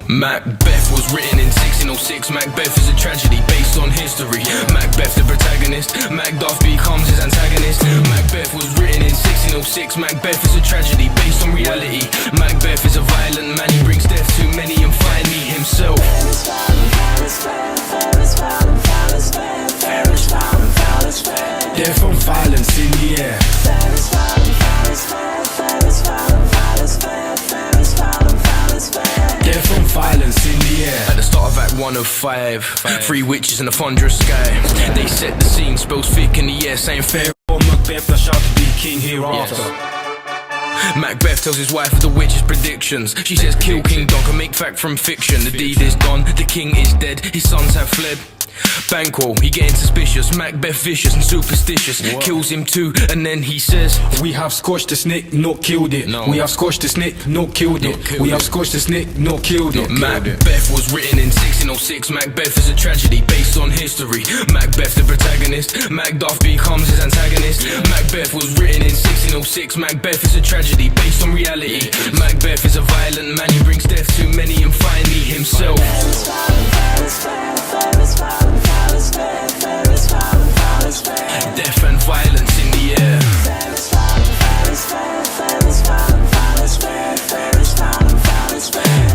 Macbeth was written in 1606. Macbeth is a tragedy based on history. Macbeth the protagonist, Macduff becomes his antagonist. Macbeth was written in 1606. Macbeth is a tragedy based on reality. Macbeth is a violent man, he brings death to many and finally himself. Death and violence in the air. Death and violence in the air. At the start of Act 1 of 5, 3 witches in a thunderous sky. They set the scene, spells thick in the air, saying farewell Macbeth, thou shalt be king hereafter. Macbeth tells his wife of the witch's predictions. She says kill King Don, can make fact from fiction. The deed is done, the king is dead, his sons have fled. Banquo, he getting suspicious. Macbeth vicious and superstitious. Kills him too, and then he says, we have squashed the snake, not killed it. We have squashed the snake, not killed it. We have squashed the snake, not killed it. Macbeth was written in 1606. Macbeth is a tragedy based on history. Macbeth the protagonist, Macduff becomes his antagonist. Macbeth was written in 1606. Macbeth is a tragedy based on reality. Macbeth is a violent man, he brings death to many and finally himself. Death and violence in the air.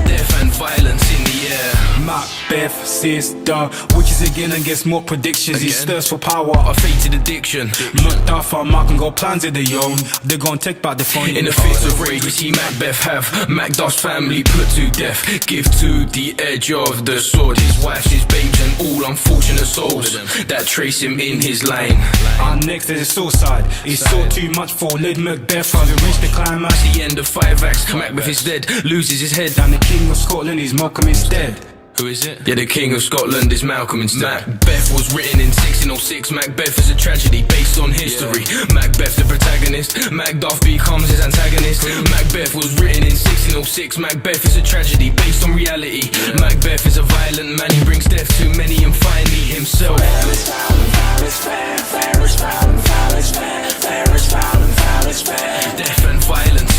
Death and violence in the air. Macbeth says the witches again and gets more predictions. He stirs for power, a fated addiction. Macduff and Mark got plans of their own. They're gonna take back the throne. In the fits of rage we see Macbeth have Macduff's family put to death. Give to the edge of the sword his wife, his babes and all unfortunate souls that trace him in his line. And next there's a suicide. He saw too much for Lord Macbeth. As we reach the climax, the end of 5 acts, Macbeth is dead, loses his head. And the king of Scotland is Malcolm instead. Who is it? Yeah, the king of Scotland is Malcolm instead. Macbeth was written in 1606. Macbeth is a tragedy based on history. Macbeth the protagonist, Macduff becomes his antagonist. Macbeth was written in 1606. Macbeth is a tragedy based on reality. Macbeth is a violent man, he brings death to many and finally himself. Death and violence